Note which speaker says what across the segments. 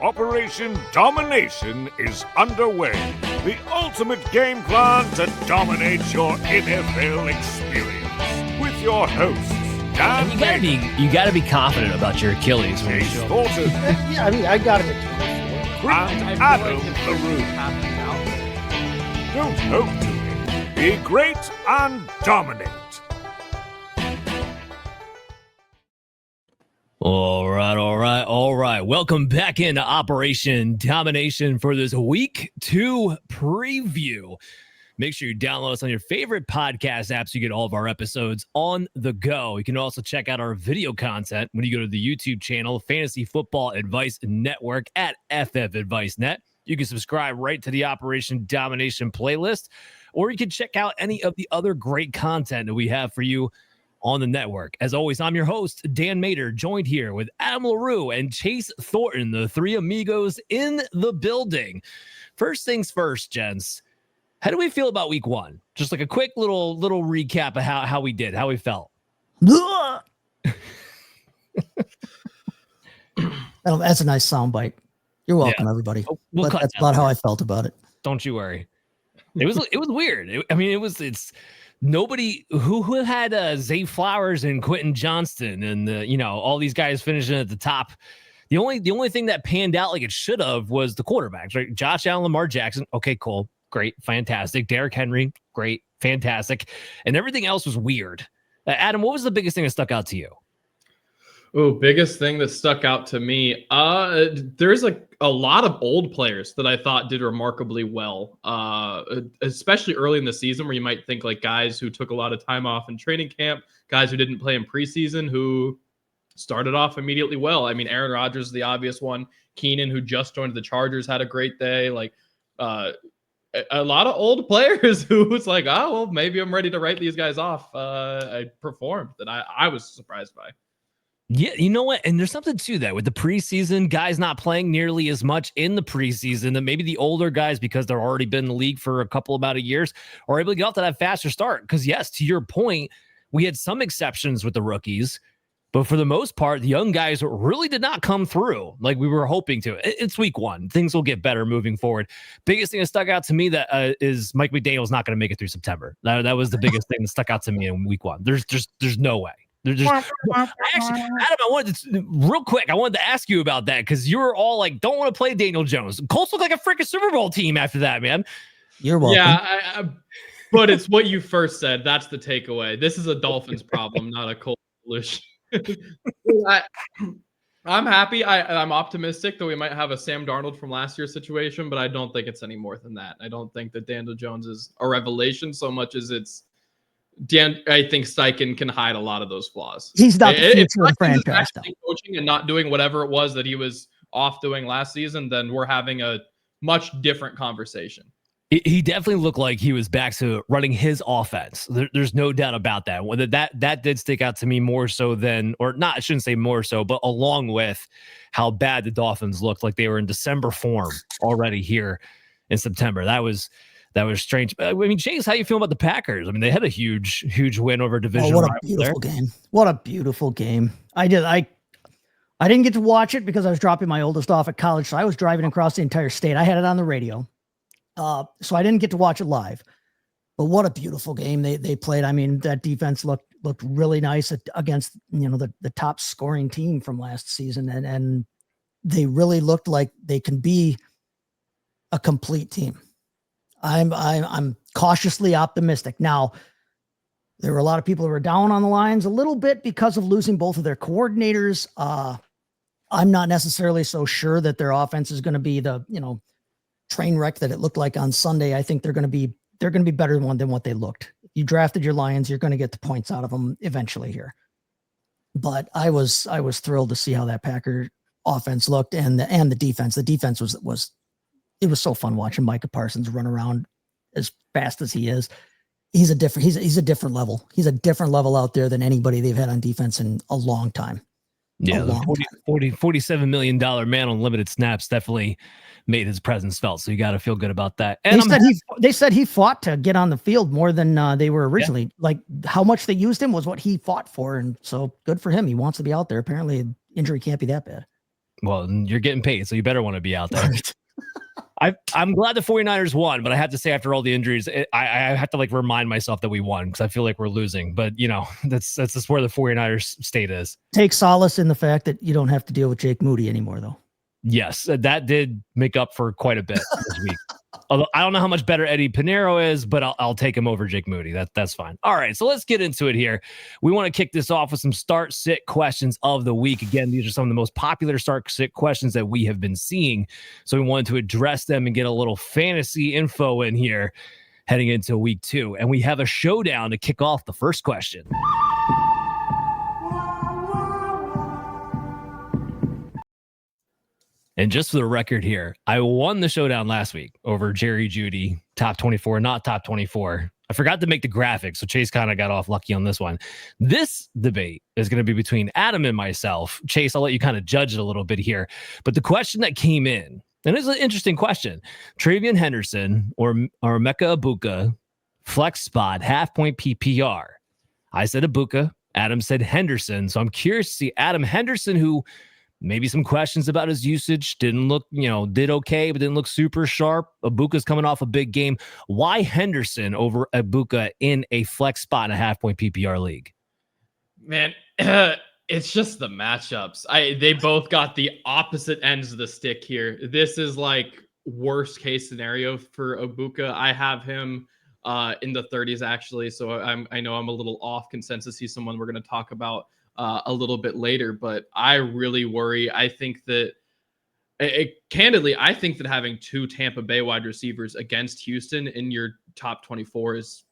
Speaker 1: Operation Domination is underway. The ultimate game plan to dominate your NFL experience. With your hosts, Dan
Speaker 2: you gotta be confident about your Achilles.
Speaker 1: Chase Thornton.
Speaker 3: Yeah, I mean, I got it.
Speaker 1: And Adam LaRue. Don't hope to be great and dominate.
Speaker 2: All right. Welcome back into Operation Domination for this Week 2 preview. Make sure you download us on your favorite podcast apps so you get all of our episodes on the go. You can also check out our video content when you go to the YouTube channel, Fantasy Football Advice Network at FF Advice Net. You can subscribe right to the Operation Domination playlist, or you can check out any of the other great content that we have for you on the network. As always, I'm your host, Dan Mater, joined here with Adam LaRue and Chase Thornton, the three amigos in the building. First things first, gents. How do we feel about week 1? Just like a quick little recap of how we did, how we felt.
Speaker 3: That's a nice soundbite. You're welcome, everybody. That's about how I felt about it.
Speaker 2: Don't you worry. It was weird. It's nobody who had Zay Flowers and Quentin Johnston and all these guys finishing at the top. The only thing that panned out like it should have was the quarterbacks, right? Josh Allen, Lamar Jackson. Okay, cool. Great. Fantastic. Derrick Henry. Great. Fantastic. And everything else was weird. Adam, what was the biggest thing that stuck out to you?
Speaker 4: Oh, biggest thing that stuck out to me. There's like a lot of old players that I thought did remarkably well, especially early in the season where you might think like guys who took a lot of time off in training camp, guys who didn't play in preseason who started off immediately well. I mean, Aaron Rodgers is the obvious one. Keenan, who just joined the Chargers, had a great day. Like a lot of old players who was like, oh, well, maybe I'm ready to write these guys off. I performed that I was surprised by.
Speaker 2: Yeah, you know what? And there's something to that with the preseason, guys not playing nearly as much in the preseason, and maybe the older guys, because they're already been in the league for a couple amount of years, are able to get off to that faster start. Because yes, to your point, we had some exceptions with the rookies, but for the most part, the young guys really did not come through like we were hoping to. It's week 1. Things will get better moving forward. Biggest thing that stuck out to me that is Mike McDaniel's not going to make it through September. That was the biggest thing that stuck out to me in week 1. There's no way. Actually, Adam, I wanted to ask you about that because you were all like, don't want to play Daniel Jones. Colts look like a freaking Super Bowl team after that, man.
Speaker 3: You're welcome.
Speaker 4: Yeah, but it's what you first said. That's the takeaway. This is a Dolphins problem, not a Colts solution. I'm happy. I'm optimistic that we might have a Sam Darnold from last year's situation, but I don't think it's any more than that. I don't think that Daniel Jones is a revelation so much as I think Steichen can hide a lot of those flaws.
Speaker 3: He's not the future of the franchise.
Speaker 4: Coaching and not doing whatever it was that he was off doing last season, then we're having a much different conversation.
Speaker 2: He definitely looked like he was back to running his offense. There's no doubt about that. Whether that did stick out to me more so than, or not, I shouldn't say more so, but along with how bad the Dolphins looked like they were in December form already here in September. That was strange. I mean, Chase, how you feel about the Packers? I mean, they had a huge win over division.
Speaker 3: What a beautiful game! What a beautiful game! I didn't get to watch it because I was dropping my oldest off at college, so I was driving across the entire state. I had it on the radio, so I didn't get to watch it live. But what a beautiful game they played. I mean, that defense looked really nice against the top scoring team from last season, and they really looked like they can be a complete team. I'm cautiously optimistic. Now, there were a lot of people who were down on the Lions a little bit because of losing both of their coordinators. I'm not necessarily so sure that their offense is going to be the train wreck that it looked like on Sunday. I think they're going to be better than what they looked. You drafted your Lions, you're going to get the points out of them eventually here. But I was thrilled to see how that Packer offense looked and the defense. The defense was. It was so fun watching Micah Parsons run around as fast as he is. He's a different level. He's a different level out there than anybody they've had on defense in a long time.
Speaker 2: Yeah, the $47 million man on limited snaps definitely made his presence felt. So you got to feel good about that. And
Speaker 3: they said he fought to get on the field more than they were originally. Yeah. Like how much they used him was what he fought for. And so good for him. He wants to be out there. Apparently injury can't be that bad.
Speaker 2: Well, you're getting paid, so you better want to be out there. I'm glad the 49ers won, but I have to say after all the injuries, I have to like remind myself that we won because I feel like we're losing. But, that's just where the 49ers state is.
Speaker 3: Take solace in the fact that you don't have to deal with Jake Moody anymore, though.
Speaker 2: Yes, that did make up for quite a bit this week. Although I don't know how much better Eddie Pinheiro is, but I'll take him over Jake Moody. That's fine. All right, so let's get into it here. We want to kick this off with some start-sit questions of the week. Again, these are some of the most popular start-sit questions that we have been seeing. So we wanted to address them and get a little fantasy info in here heading into week 2. And we have a showdown to kick off the first question. And just for the record here, I won the showdown last week over Jerry Jeudy, top 24, not top 24. I forgot to make the graphic, so Chase kind of got off lucky on this one. This debate is going to be between Adam and myself. Chase, I'll let you kind of judge it a little bit here. But the question that came in, and it's an interesting question, Travion Henderson or Emeka Egbuka, flex spot, half-point PPR. I said Egbuka. Adam said Henderson. So I'm curious to see Adam Henderson, who maybe some questions about his usage. Didn't look, did okay, but didn't look super sharp. Egbuka's coming off a big game. Why Henderson over Egbuka in a flex spot in a half-point PPR league?
Speaker 4: Man, it's just the matchups. They both got the opposite ends of the stick here. This is like worst case scenario for Egbuka. I have him in the 30s actually, so I know I'm a little off consensus. He's someone we're going to talk about a little bit later, but I really worry. I think that candidly, I think that having 2 Tampa Bay wide receivers against Houston in your top 24 is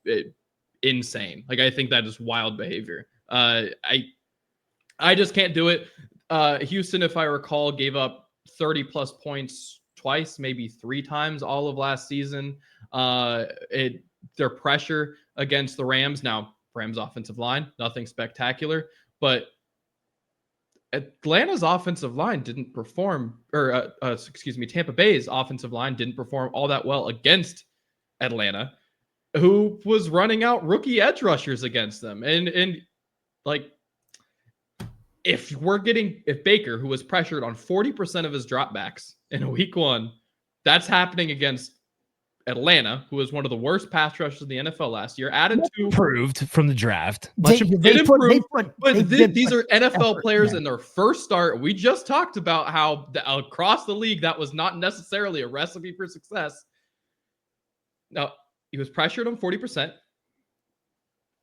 Speaker 4: insane. Like, I think that is wild behavior. I just can't do it. Houston, if I recall, gave up 30 plus points twice, maybe 3 times all of last season. Their pressure against the Rams. Now, Rams offensive line, nothing spectacular. But Atlanta's offensive line didn't perform, Tampa Bay's offensive line didn't perform all that well against Atlanta, who was running out rookie edge rushers against them. And like, if Baker, who was pressured on 40% of his dropbacks in week 1, that's happening against Atlanta, who was one of the worst pass rushers in the NFL last year, added to
Speaker 2: improved from the draft.
Speaker 4: These are NFL players in their first start. We just talked about how across the league that was not necessarily a recipe for success. Now, he was pressured on 40%.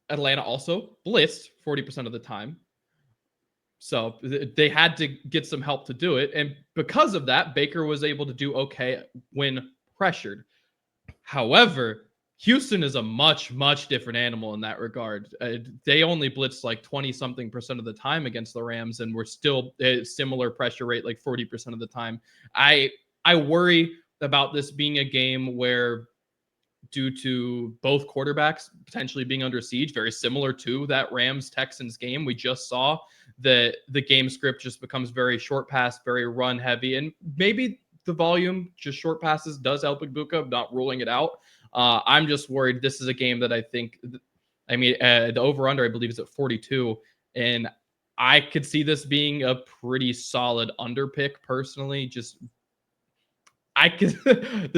Speaker 4: Atlanta also blitzed 40% of the time. So they had to get some help to do it. And because of that, Baker was able to do okay when pressured. However, Houston is a much, much different animal in that regard. They only blitzed like 20-something% of the time against the Rams, and we're still a similar pressure rate, like 40% of the time. I worry about this being a game where, due to both quarterbacks potentially being under siege, very similar to that Rams-Texans game we just saw, that the game script just becomes very short pass, very run heavy, and maybe the volume, just short passes, does help Egbuka. Not ruling it out. I'm just worried. This is a game that I think, the over-under, I believe, is at 42. And I could see this being a pretty solid under pick personally. The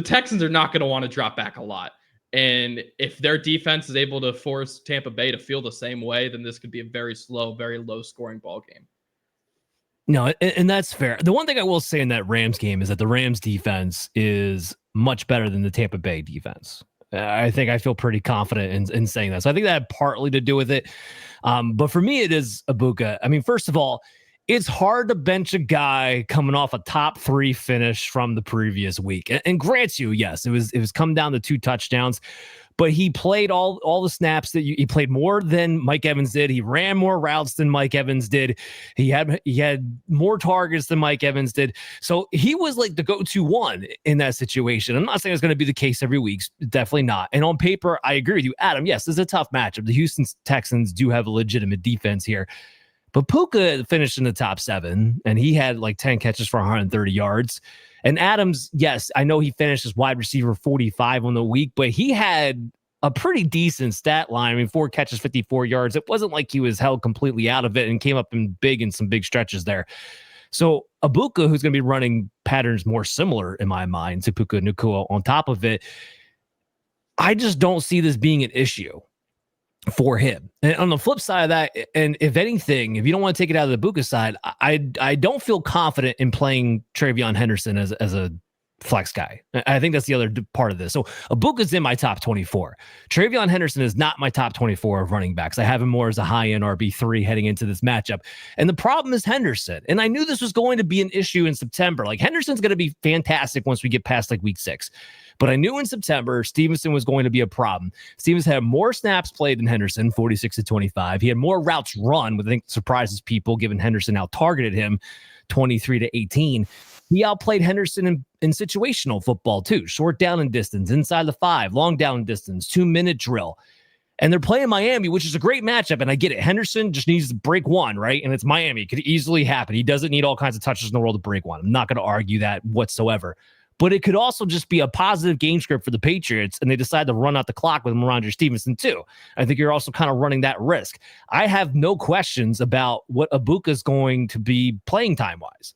Speaker 4: Texans are not going to want to drop back a lot. And if their defense is able to force Tampa Bay to feel the same way, then this could be a very slow, very low scoring ball game.
Speaker 2: No, and that's fair. The one thing I will say in that Rams game is that the Rams defense is much better than the Tampa Bay defense. I think I feel pretty confident in saying that. So I think that had partly to do with it. But for me, it is Egbuka. I mean, first of all, it's hard to bench a guy coming off a top 3 finish from the previous week. And grants you, yes, it was come down to 2 touchdowns. But he played all the snaps he played more than Mike Evans did. He ran more routes than Mike Evans did. He had more targets than Mike Evans did. So he was like the go-to one in that situation. I'm not saying it's going to be the case every week. Definitely not. And on paper, I agree with you, Adam. Yes, this is a tough matchup. The Houston Texans do have a legitimate defense here. But Puka finished in the top 7, and he had like 10 catches for 130 yards. And Adams, yes, I know he finished as wide receiver 45 on the week, but he had a pretty decent stat line. I mean, 4 catches, 54 yards. It wasn't like he was held completely out of it and came up in big in some big stretches there. So Egbuka, who's going to be running patterns more similar in my mind to Puka Nacua on top of it, I just don't see this being an issue for him. And on the flip side of that, and if anything, if you don't want to take it out of the Egbuka side, I don't feel confident in playing Travion Henderson as a flex guy. I think that's the other part of this. So Egbuka's in my top 24. Travion Henderson is not my top 24 of running backs. I have him more as a high-end RB3 heading into this matchup. And the problem is Henderson. And I knew this was going to be an issue in September. Like, Henderson's going to be fantastic once we get past like week 6. But I knew in September, Stevenson was going to be a problem. Stevenson had more snaps played than Henderson, 46-25. He had more routes run, which I think surprises people, given Henderson out-targeted him 23-18. He outplayed Henderson in situational football, too. Short down and distance, inside the 5, long down and distance, 2-minute drill. And they're playing Miami, which is a great matchup, and I get it. Henderson just needs to break one, right? And it's Miami. It could easily happen. He doesn't need all kinds of touches in the world to break one. I'm not going to argue that whatsoever. But it could also just be a positive game script for the Patriots, and they decide to run out the clock with Ramondre Stevenson, too. I think you're also kind of running that risk. I have no questions about what Egbuka is going to be playing time-wise.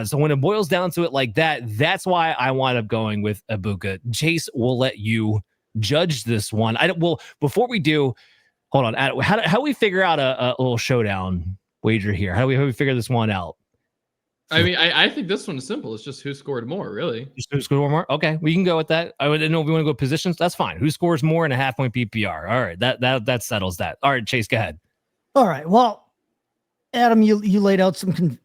Speaker 2: So when it boils down to it like that, that's why I wind up going with Egbuka. Chase will let you judge this one. Well, before we do, hold on. How do we figure out a little showdown wager here? How do we figure this one out?
Speaker 4: I mean, I think this one's simple. It's just who scored more, really.
Speaker 2: Just who scored more? Okay, we can go with that. I didn't know if we want to go positions. That's fine. Who scores more in a half-point PPR? All right, that settles that. All right, Chase, go ahead.
Speaker 3: All right. Well, Adam, you laid out some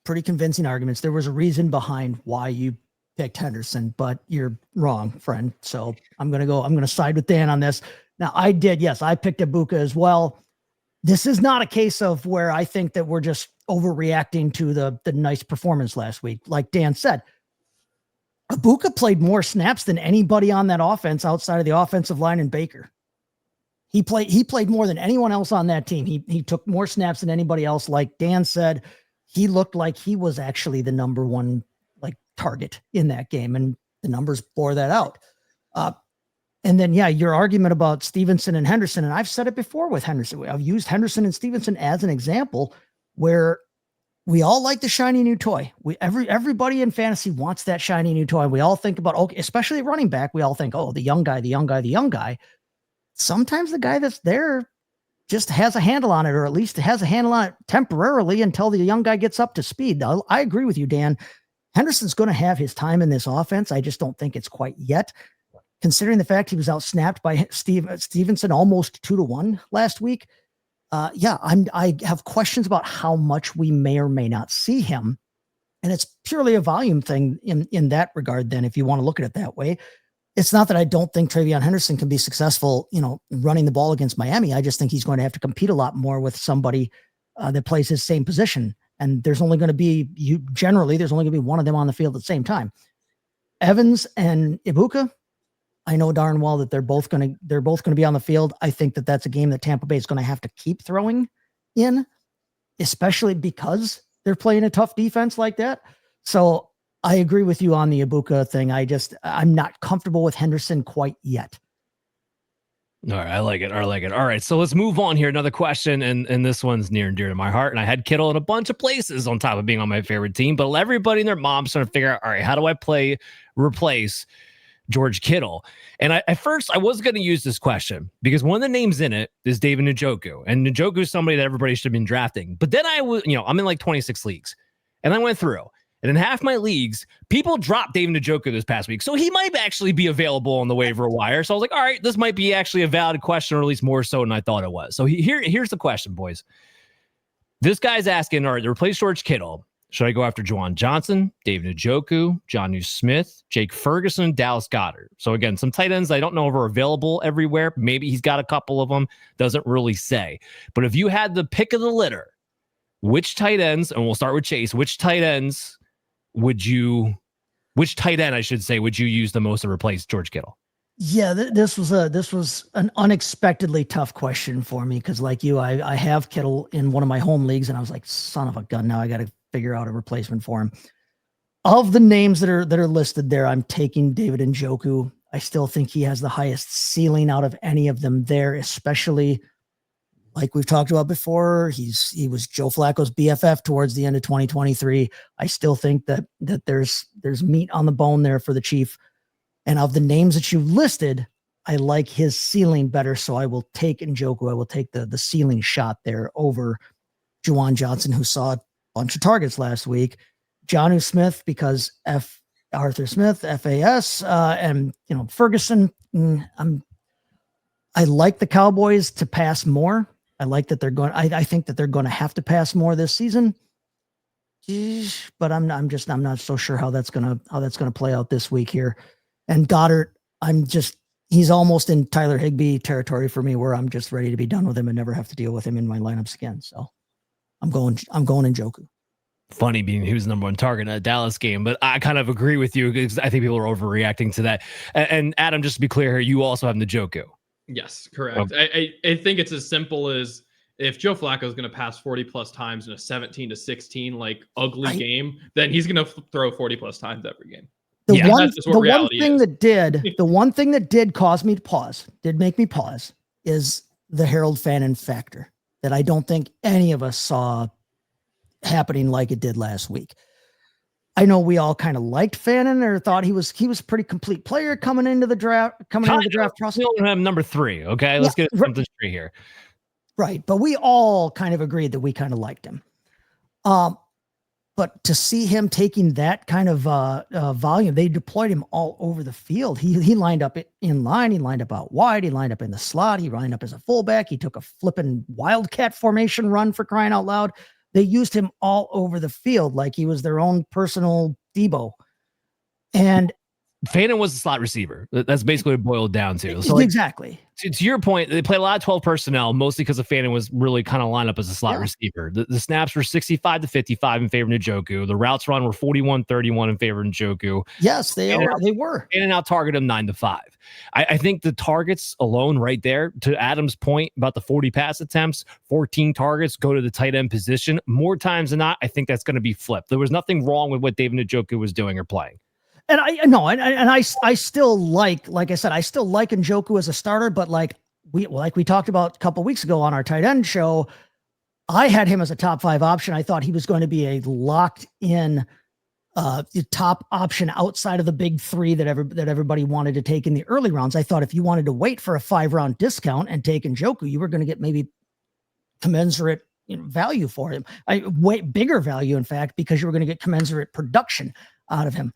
Speaker 3: pretty convincing arguments. There was a reason behind why you picked Henderson, but you're wrong, friend. So I'm going to side with Dan on this. Now, I picked Egbuka as well. This is not a case of where I think that we're just overreacting to the nice performance last week. Like Dan said, Egbuka played more snaps than anybody on that offense outside of the offensive line and Baker. He played more than anyone else on that team. He took more snaps than anybody else. Like Dan said, he looked like he was actually the number one target in that game, and the numbers bore that out. And then, your argument about Stevenson and Henderson, and I've said it before with Henderson. I've used Henderson and Stevenson as an example where we all like the shiny new toy. Everybody in fantasy wants that shiny new toy. We all think about, okay, especially running back, we all think, oh, the young guy. Sometimes the guy that's there just has a handle on it, or at least has a handle on it temporarily until the young guy gets up to speed. Now, I agree with you, Dan. Henderson's going to have his time in this offense. I just don't think it's quite yet. Considering the fact he was outsnapped by Stevenson almost 2-1 last week. I have questions about how much we may or may not see him. And it's purely a volume thing in that regard, then, if you want to look at it that way. It's not that I don't think Travion Henderson can be successful, running the ball against Miami. I just think he's going to have to compete a lot more with somebody that plays his same position. And there's only going to be one of them on the field at the same time. Evans and Egbuka, I know darn well that they're both going to be on the field. I think that that's a game that Tampa Bay is going to have to keep throwing in, especially because they're playing a tough defense like that. So I agree with you on the Egbuka thing. I'm not comfortable with Henderson quite yet.
Speaker 2: All right, I like it. All right, so let's move on here. Another question, and this one's near and dear to my heart. And I had Kittle in a bunch of places on top of being on my favorite team, but everybody and their mom's trying to figure out, all right, how do I replace George Kittle? And at first, I was going to use this question because one of the names in it is David Njoku, and Njoku is somebody that everybody should have been drafting. But then I'm in like 26 leagues, and I went through. And in half my leagues, people dropped David Njoku this past week. So he might actually be available on the waiver wire. So I was like, all right, this might be actually a valid question, or at least more so than I thought it was. So here's the question, boys. This guy's asking, all right, to replace George Kittle, should I go after Juwan Johnson, David Njoku, Jonnu Smith, Jake Ferguson, Dallas Goedert? So again, some tight ends I don't know if are available everywhere. Maybe he's got a couple of them. Doesn't really say. But if you had the pick of the litter, which tight ends, and we'll start with Chase, which tight end, I should say, would you use the most to replace George Kittle?
Speaker 3: Yeah, this was an unexpectedly tough question for me because, like you, I have Kittle in one of my home leagues, and I was like, son of a gun, now I got to figure out a replacement for him. Of the names that are listed there, I'm taking David Njoku. I still think he has the highest ceiling out of any of them there, especially like we've talked about before, he was Joe Flacco's BFF towards the end of 2023. I still think that there's meat on the bone there for the Chief. And of the names that you listed, I like his ceiling better. So I will take Njoku. I will take the ceiling shot there over Juwan Johnson, who saw a bunch of targets last week. Jonnu Smith, because Arthur Smith, FAS, and Ferguson. I like the Cowboys to pass more. I like that they're going. I think that they're going to have to pass more this season. But I'm not so sure how that's gonna play out this week here. And Goddard, he's almost in Tyler Higbee territory for me, where I'm just ready to be done with him and never have to deal with him in my lineups again. So I'm going Njoku.
Speaker 2: Funny being he was the number one target in that Dallas game, but I kind of agree with you because I think people are overreacting to that. And Adam, just to be clear here, you also have Njoku.
Speaker 4: Yes, correct. I think it's as simple as if Joe Flacco is going to pass 40 plus times in a 17-16 like ugly game, then he's going to throw 40 plus times every game.
Speaker 3: The one thing that did cause me to pause, did make me pause, is the Harold Fannin factor that I don't think any of us saw happening like it did last week. I know we all kind of liked Fannin or thought he was a pretty complete player coming into the draft process.
Speaker 2: We'll have number 3. Okay. Let's get something straight here.
Speaker 3: Right. But we all kind of agreed that we kind of liked him. But to see him taking that kind of volume, they deployed him all over the field. He lined up in line. He lined up out wide. He lined up in the slot. He lined up as a fullback. He took a flipping wildcat formation run, for crying out loud. They used him all over the field like he was their own personal Debo. And
Speaker 2: Fannin was the slot receiver. That's basically what it boiled down to. So
Speaker 3: exactly.
Speaker 2: To your point, they played a lot of 12 personnel, mostly because Fannin was really kind of lined up as a slot receiver. The snaps were 65-55 in favor of Njoku. The routes run were 41-31 in favor of Njoku.
Speaker 3: Yes, they were.
Speaker 2: Fannin out targeted him 9-5. I think the targets alone right there, to Adam's point about the 40 pass attempts, 14 targets go to the tight end position. More times than not, I think that's going to be flipped. There was nothing wrong with what David Njoku was doing or playing.
Speaker 3: And I still like I said, I still like Njoku as a starter, but like we talked about a couple of weeks ago on our tight end show, I had him as a top 5 option. I thought he was going to be a locked in top option outside of the big 3 that everybody wanted to take in the early rounds. I thought if you wanted to wait for a 5-round discount and take Njoku, you were going to get maybe commensurate value for him. Way bigger value, in fact, because you were going to get commensurate production out of him.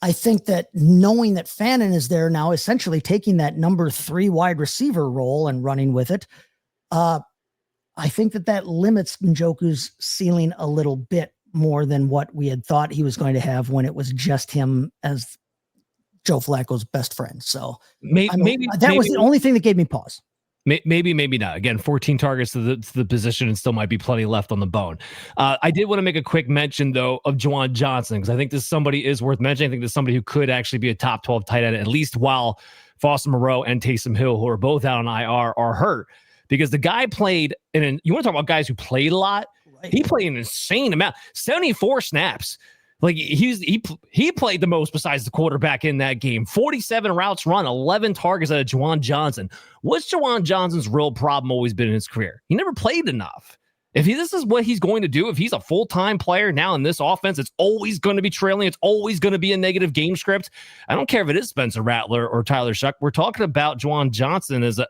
Speaker 3: I think that knowing that Fannin is there now, essentially taking that number 3 wide receiver role and running with it, I think that limits Njoku's ceiling a little bit more than what we had thought he was going to have when it was just him as Joe Flacco's best friend. So maybe that was the only thing that gave me pause.
Speaker 2: Maybe not. Again, 14 targets to the position and still might be plenty left on the bone. I did want to make a quick mention, though, of Juwan Johnson, because I think this somebody is worth mentioning. I think there's somebody who could actually be a top 12 tight end, at least while Foster Moreau and Taysom Hill, who are both out on IR, are hurt. Because the guy played, and you want to talk about guys who played a lot? Right. He played an insane amount, 74 snaps. Like he played the most besides the quarterback in that game. 47 routes run, 11 targets out of Juwan Johnson. What's Juwan Johnson's real problem always been in his career? He never played enough. If this is what he's going to do, if he's a full-time player now in this offense, it's always going to be trailing. It's always going to be a negative game script. I don't care if it is Spencer Rattler or Tyler Shuck. We're talking about Juwan Johnson as a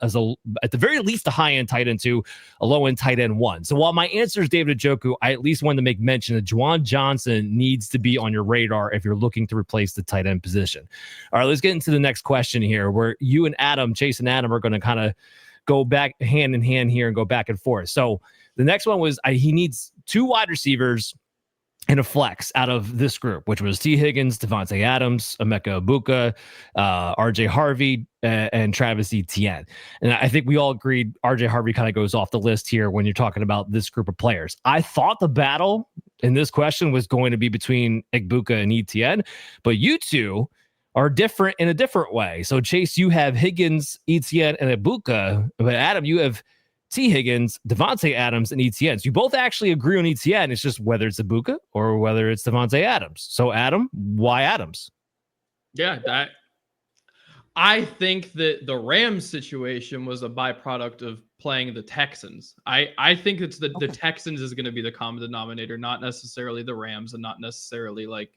Speaker 2: at the very least, a high-end tight end 2, a low-end tight end 1. So while my answer is David Njoku, I at least wanted to make mention that Juwan Johnson needs to be on your radar if you're looking to replace the tight end position. All right, let's get into the next question here, where you and Adam, Chase and Adam, are going to kind of go back hand in hand here and go back and forth. So the next one was he needs 2 wide receivers and a flex out of this group, which was T. Higgins, Davante Adams, Emeka Egbuka, RJ Harvey, and Travis Etienne. And I think we all agreed RJ Harvey kind of goes off the list here when you're talking about this group of players. I thought the battle in this question was going to be between Egbuka and Etienne, but you two are different in a different way. So Chase, you have Higgins, Etienne, and Egbuka, but Adam, you have T. Higgins, Davante Adams, and Etienne. So you both actually agree on Etienne. It's just whether it's Egbuka or whether it's Davante Adams. So Adam, why Adams?
Speaker 4: Yeah, I think that the Rams situation was a byproduct of playing the Texans. I think it's the Texans is going to be the common denominator, not necessarily the Rams and not necessarily like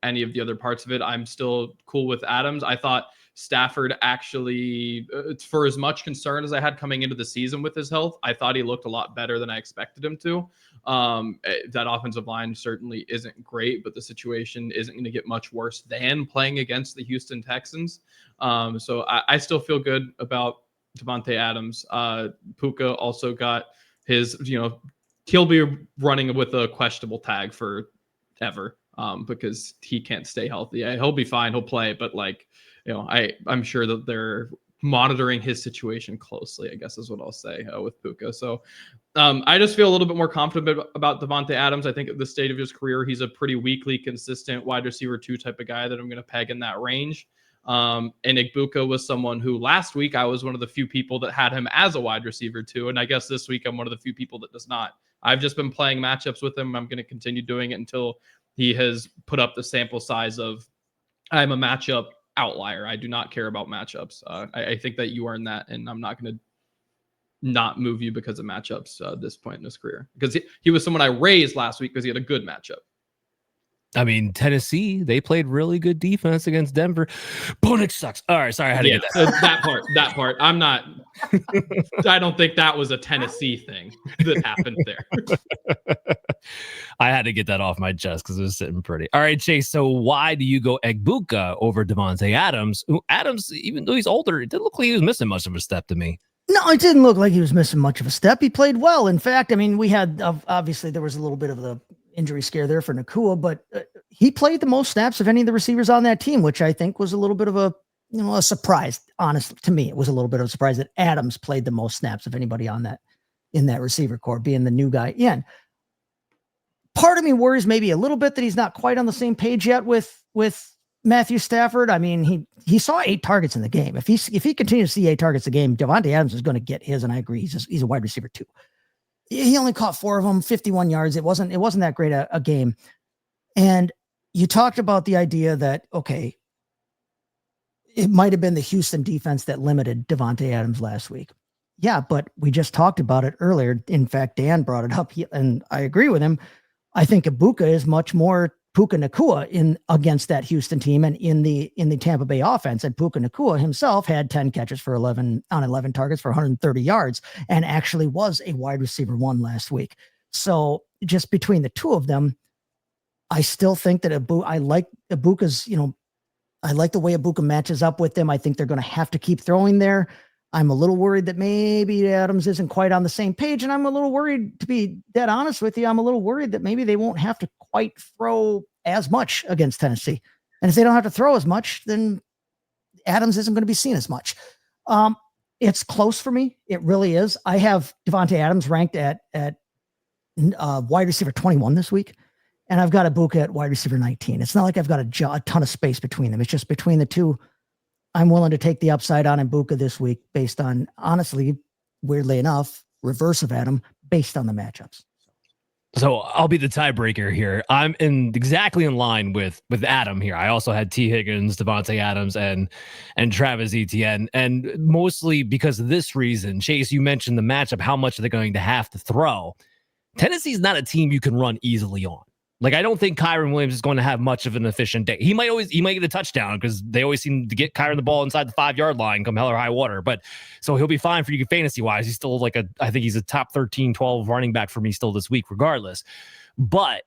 Speaker 4: any of the other parts of it. I'm still cool with Adams. I thought Stafford actually, for as much concern as I had coming into the season with his health, I thought he looked a lot better than I expected him to. That offensive line certainly isn't great, but the situation isn't going to get much worse than playing against the Houston Texans. So I still feel good about Davante Adams. Puka also got his, he'll be running with a questionable tag forever because he can't stay healthy. Yeah, he'll be fine. He'll play, but I'm sure that they're monitoring his situation closely, I guess is what I'll say with Puka. So I just feel a little bit more confident about Davante Adams. I think at this stage of his career, he's a pretty weekly consistent wide receiver 2 type of guy that I'm going to peg in that range. And Egbuka was someone who last week I was one of the few people that had him as a wide receiver 2. And I guess this week I'm one of the few people that does not. I've just been playing matchups with him. I'm going to continue doing it until he has put up the sample size of I'm a matchup outlier. I do not care about matchups. I think that you are in that, and I'm not going to not move you because of matchups at this point in his career. Because he was someone I raised last week because he had a good matchup.
Speaker 2: I mean, Tennessee, they played really good defense against Denver. Bonix sucks. All right, sorry, I had to get that.
Speaker 4: That part. I'm not. I don't think that was a Tennessee thing that happened there.
Speaker 2: I had to get that off my chest because it was sitting pretty. All right, Chase. So why do you go Egbuka over Davante Adams? Adams, even though he's older, it didn't look like he was missing much of a step to me.
Speaker 3: No, it didn't look like he was missing much of a step. He played well. In fact, I mean, we had obviously there was a little bit of the injury scare there for Njoku, but he played the most snaps of any of the receivers on that team, which I think was a little bit of a surprise. Honestly, to me, it was a little bit of a surprise that Adams played the most snaps of anybody on that in that receiver core, being the new guy in. Part of me worries maybe a little bit that he's not quite on the same page yet with Matthew Stafford. I mean, he saw 8 targets in the game. If he continues to see 8 targets a game, Davante Adams is going to get his, and I agree. He's a wide receiver 2. He only caught 4 of them, 51 yards. It wasn't that great a game. And you talked about the idea that, okay, it might have been the Houston defense that limited Davante Adams last week. Yeah, but we just talked about it earlier. In fact, Dan brought it up, and I agree with him. I think Egbuka is much more Puka Nacua in against that Houston team and in the Tampa Bay offense. And Puka Nacua himself had 10 catches for 11 targets for 130 yards and actually was a wide receiver 1 last week. So just between the two of them, I still think that I like Egbuka's, I like the way Egbuka matches up with them. I think they're going to have to keep throwing there. I'm a little worried that maybe Adams isn't quite on the same page. And I'm a little worried, to be dead honest with you, I'm a little worried that maybe they won't have to quite throw as much against Tennessee. And if they don't have to throw as much, then Adams isn't going to be seen as much. It's close for me. It really is. I have Davante Adams ranked at wide receiver 21 this week. And I've got Egbuka at wide receiver 19. It's not like I've got a ton of space between them. It's just between the two. I'm willing to take the upside on Egbuka this week based on, honestly, weirdly enough, reverse of Adam, based on the matchups.
Speaker 2: So I'll be the tiebreaker here. I'm exactly in line with Adam here. I also had T. Higgins, Davante Adams, and Travis Etienne. And mostly because of this reason, Chase, you mentioned the matchup, how much are they going to have to throw? Tennessee's not a team you can run easily on. Like, I don't think Kyren Williams is going to have much of an efficient day. He might get a touchdown because they always seem to get Kyren the ball inside the 5-yard line come hell or high water. But so he'll be fine for you fantasy wise. He's still I think he's a top 13, 12 running back for me still this week, regardless. But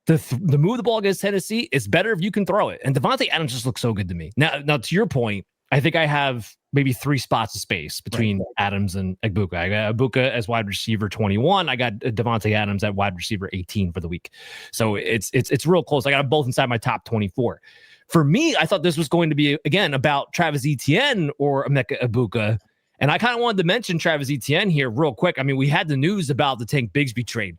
Speaker 2: the move the ball against Tennessee, it's better if you can throw it. And Davante Adams just looks so good to me. Now to your point, I think I have maybe 3 spots of space between Adams and Egbuka. I got Egbuka as wide receiver 21. I got Davante Adams at wide receiver 18 for the week. So it's real close. I got them both inside my top 24. For me, I thought this was going to be, again, about Travis Etienne or Emeka Egbuka. And I kind of wanted to mention Travis Etienne here real quick. I mean, we had the news about the Tank Bigsby trade.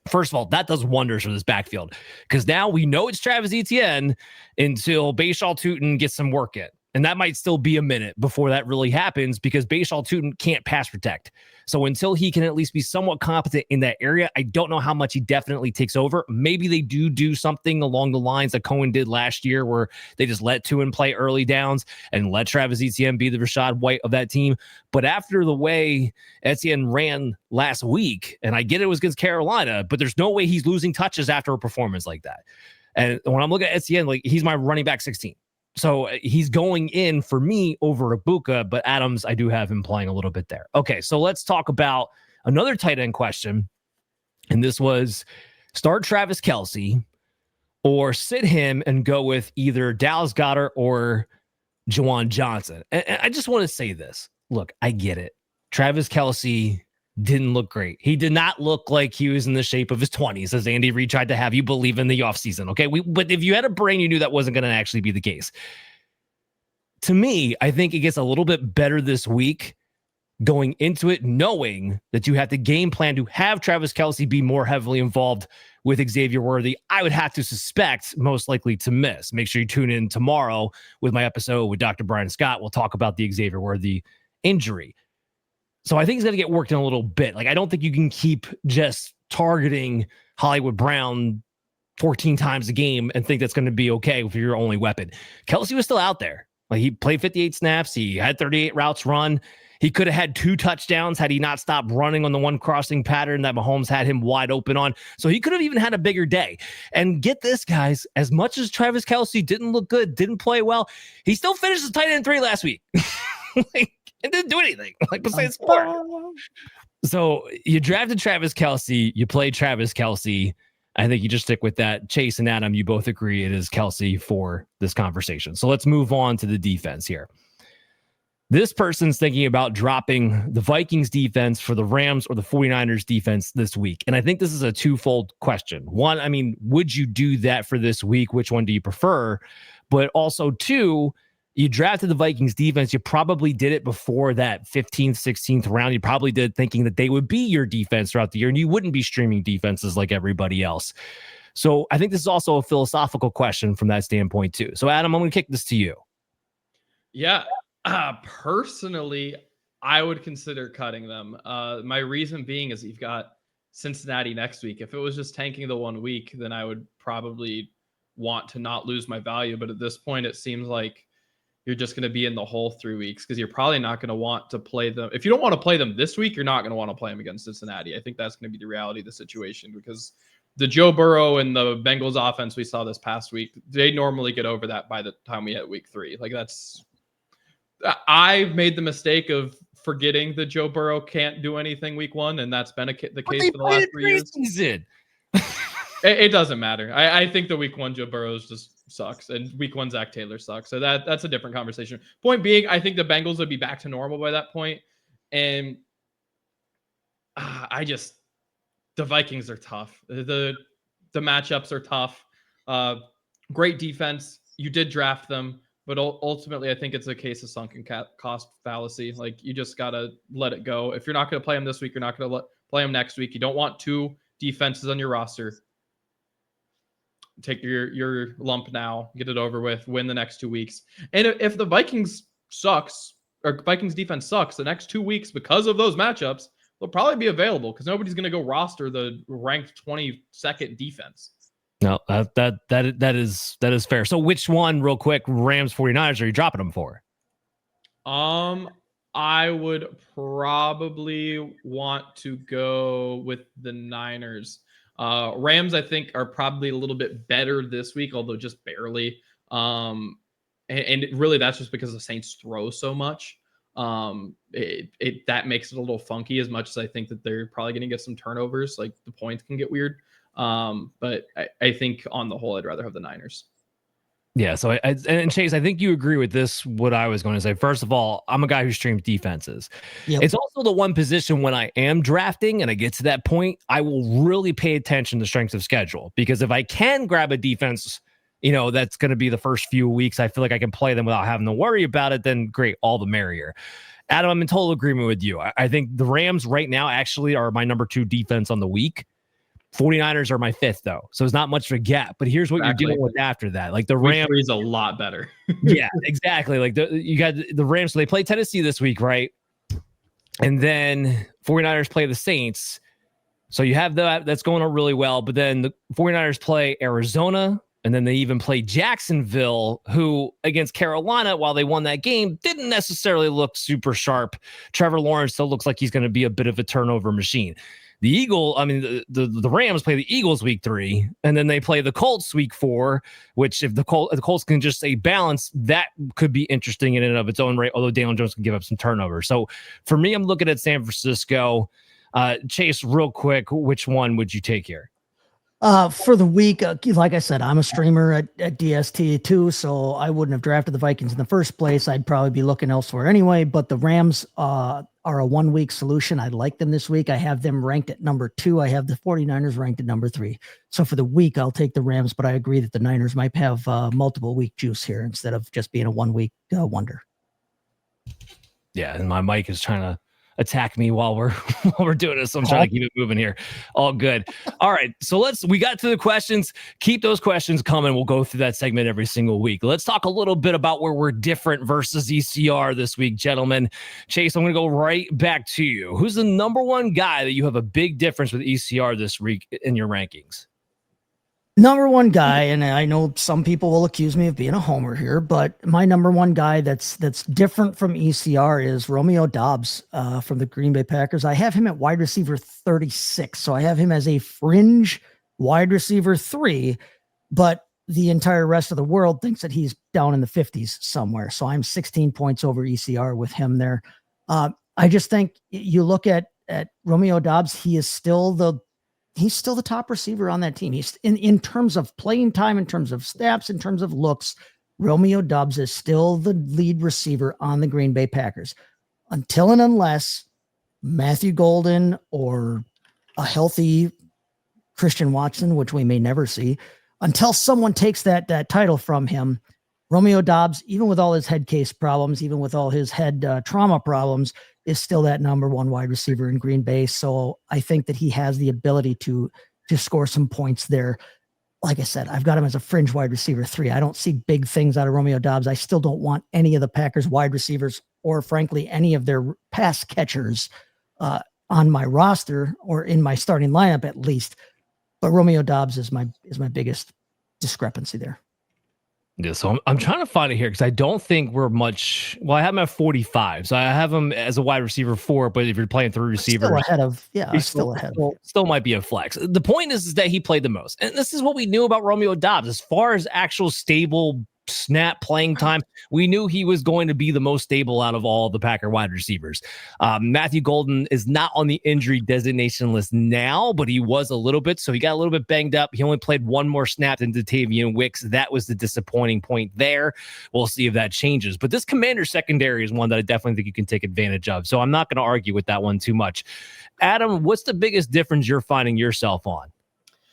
Speaker 2: First of all, that does wonders for this backfield because now we know it's Travis Etienne until Bashaw Tootin gets some work in. And that might still be a minute before that really happens because Bashal Tutin can't pass protect. So until he can at least be somewhat competent in that area, I don't know how much he definitely takes over. Maybe they do something along the lines that Cohen did last year where they just let Tutin play early downs and let Travis Etienne be the Rashad White of that team. But after the way Etienne ran last week, and I get it was against Carolina, but there's no way he's losing touches after a performance like that. And when I'm looking at Etienne, like he's my running back 16. So he's going in for me over Egbuka, but Adams, I do have him playing a little bit there. Okay, so let's talk about another tight end question. And this was start Travis Kelce or sit him and go with either Dallas Goedert or Juwan Johnson. And I just want to say this. Look, I get it. Travis Kelce didn't look great. He did not look like he was in the shape of his 20s, as Andy Reid tried to have you believe in the offseason. Okay. But if you had a brain, you knew that wasn't going to actually be the case. To me, I think it gets a little bit better this week going into it, knowing that you have to game plan to have Travis Kelce be more heavily involved with Xavier Worthy. I would have to suspect most likely to miss. Make sure you tune in tomorrow with my episode with Dr. Brian Scott. We'll talk about the Xavier Worthy injury. So I think he's going to get worked in a little bit. Like, I don't think you can keep just targeting Hollywood Brown 14 times a game and think that's going to be okay with your only weapon. Kelce was still out there. Like, he played 58 snaps. He had 38 routes run. He could have had 2 touchdowns had he not stopped running on the one crossing pattern that Mahomes had him wide open on. So he could have even had a bigger day. And get this, guys, as much as Travis Kelce didn't look good, didn't play well, he still finished as tight end 3 last week. It didn't do anything, like, besides sport. So you drafted Travis Kelce, you played Travis Kelce. I think you just stick with that. Chase and Adam, you both agree it is Kelce for this conversation. So let's move on to the defense here. This person's thinking about dropping the Vikings defense for the Rams or the 49ers defense this week. And I think this is a twofold question. One, I mean, would you do that for this week? Which one do you prefer? But also, two, you drafted the Vikings defense. You probably did it before that 15th, 16th round. You probably did thinking that they would be your defense throughout the year and you wouldn't be streaming defenses like everybody else. So I think this is also a philosophical question from that standpoint too. So Adam, I'm going to kick this to you.
Speaker 4: Yeah. Personally, I would consider cutting them. My reason being is you've got Cincinnati next week. If it was just tanking the 1 week, then I would probably want to not lose my value. But at this point, it seems like you're just going to be in the hole 3 weeks because you're probably not going to want to play them. If you don't want to play them this week, you're not going to want to play them against Cincinnati. I think that's going to be the reality of the situation because the Joe Burrow and the Bengals offense we saw this past week, they normally get over that by the time we hit week 3. Like I've made the mistake of forgetting that Joe Burrow can't do anything week 1, and that's been the case for the last 3 years. It doesn't matter. I think the week 1 Joe Burrow just sucks, and week 1 Zach Taylor sucks. So that's a different conversation. Point being, I think the Bengals would be back to normal by that point, and the Vikings are tough. The matchups are tough. Great defense. You did draft them, but ultimately, I think it's a case of sunken cost fallacy. Like, you just gotta let it go. If you're not going to play them this week, you're not going to play them next week. You don't want 2 defenses on your roster. Take your lump now, get it over with, win the next 2 weeks. And if the Vikings sucks, or Vikings defense sucks the next 2 weeks because of those matchups, they'll probably be available because nobody's going to go roster the ranked 22nd defense.
Speaker 2: No, that is fair. So which one, real quick, Rams 49ers, are you dropping them for?
Speaker 4: I would probably want to go with the Niners. Rams, I think, are probably a little bit better this week, although just barely. And really, that's just because the Saints throw so much. That makes it a little funky. As much as I think that they're probably going to get some turnovers, like the points can get weird. But I think on the whole, I'd rather have the Niners.
Speaker 2: Yeah. So and Chase, I think you agree with this. What I was going to say. First of all, I'm a guy who streams defenses. Yep. It's also the one position when I am drafting and I get to that point, I will really pay attention to strength of schedule, because if I can grab a defense, that's going to be the first few weeks, I feel like I can play them without having to worry about it, then great, all the merrier. Adam, I'm in total agreement with you. I think the Rams right now actually are my number 2 defense on the week. 49ers are my 5th though. So it's not much of a gap, but here's what you're dealing with after that. Like the Rams
Speaker 4: is a lot better.
Speaker 2: Yeah, exactly. Like you got the Rams. So they play Tennessee this week, right? And then 49ers play the Saints. So you have that's going on really well. But then the 49ers play Arizona, and then they even play Jacksonville, who against Carolina, while they won that game, didn't necessarily look super sharp. Trevor Lawrence still looks like he's going to be a bit of a turnover machine. The Rams play the Eagles week 3, and then they play the Colts week 4, which if the Colts can just stay balanced, that could be interesting in and of its own right, although Daniel Jones can give up some turnover. So for me, I'm looking at San Francisco. Chase, real quick, which one would you take here?
Speaker 3: For the week, like I said, I'm a streamer at DST too, so I wouldn't have drafted the Vikings in the first place. I'd probably be looking elsewhere anyway, but the Rams are a 1 week solution. I like them this week. I have them ranked at number 2. I have the 49ers ranked at number 3. So for the week, I'll take the Rams, but I agree that the Niners might have multiple week juice here instead of just being a 1 week wonder.
Speaker 2: Yeah, and my mic is trying to attack me while we're doing this. So I'm trying to keep it moving here. All good. All right. So we got to the questions. Keep those questions coming. We'll go through that segment every single week. Let's talk a little bit about where we're different versus ECR this week, gentlemen. Chase, I'm going to go right back to you. Who's the number one guy that you have a big difference with ECR this week in your rankings?
Speaker 3: Number one guy, and I know some people will accuse me of being a homer here, but my number one guy that's different from ECR is Romeo Doubs from the Green Bay Packers. I have him at wide receiver 36, so I have him as a fringe wide receiver 3, but the entire rest of the world thinks that he's down in the 50s somewhere. So I'm 16 points over ECR with him there. I just think you look at Romeo Doubs, he's still the top receiver on that team. He's in terms of playing time, in terms of snaps, in terms of looks, Romeo Doubs is still the lead receiver on the Green Bay Packers until and unless Matthew Golden or a healthy Christian Watson, which we may never see, until someone takes that title from him. Romeo Doubs, even with all his head case problems, even with all his head trauma problems, is still that number one wide receiver in Green Bay. So I think that he has the ability to score some points there. Like I said, I've got him as a fringe wide receiver 3. I don't see big things out of Romeo Doubs. I still don't want any of the Packers wide receivers or frankly, any of their pass catchers on my roster or in my starting lineup at least. But Romeo Doubs is my biggest discrepancy there.
Speaker 2: Yeah, so I'm trying to find it here because I don't think we're much. Well, I have him at 45, so I have him as a wide receiver 4. But if you're playing 3 receivers,
Speaker 3: still ahead.
Speaker 2: Still might be a flex. The point is that he played the most, and this is what we knew about Romeo Doubs as far as actual stable snap playing time. We knew he was going to be the most stable out of all the Packer wide receivers. Matthew Golden is not on the injury designation list now, but he was a little bit, so he got a little bit banged up. He only played 1 more snap than Dontayvion Wicks. That was the disappointing point there. We'll see if that changes. But this Commander secondary is one that I definitely think you can take advantage of. So I'm not going to argue with that one too much. Adam, what's the biggest difference you're finding yourself on?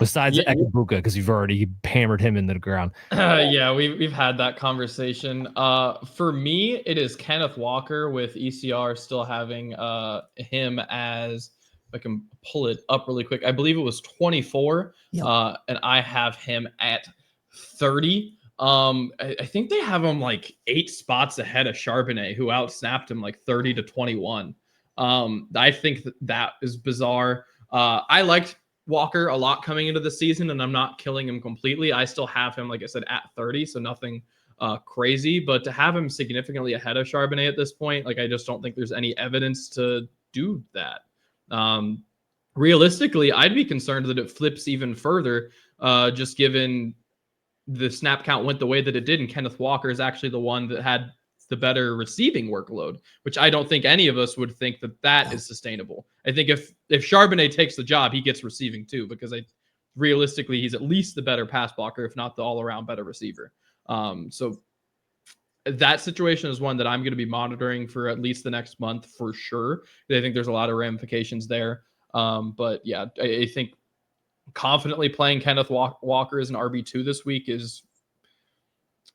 Speaker 2: Besides Egbuka, because you've already hammered him into the ground.
Speaker 4: Yeah, we've had that conversation. For me, it is Kenneth Walker with ECR still having him as, if I can pull it up really quick, I believe it was 24, and I have him at 30. I think they have him like 8 spots ahead of Charbonnet, who outsnapped him like 30 to 21. I think that is bizarre. I liked Walker a lot coming into the season, and I'm not killing him completely. I still have him, like I said, at 30, so nothing crazy. But to have him significantly ahead of Charbonnet at this point, like I just don't think there's any evidence to do that. Realistically, I'd be concerned that it flips even further, just given the snap count went the way that it did, and Kenneth Walker is actually the one that had the better receiving workload, which I don't think any of us would think that is sustainable. I think if Charbonnet takes the job, he gets receiving too, because realistically, he's at least the better pass blocker, if not the all-around better receiver. So that situation is one that I'm going to be monitoring for at least the next month for sure. I think there's a lot of ramifications there. But yeah, I think confidently playing Kenneth Walker as an RB2 this week is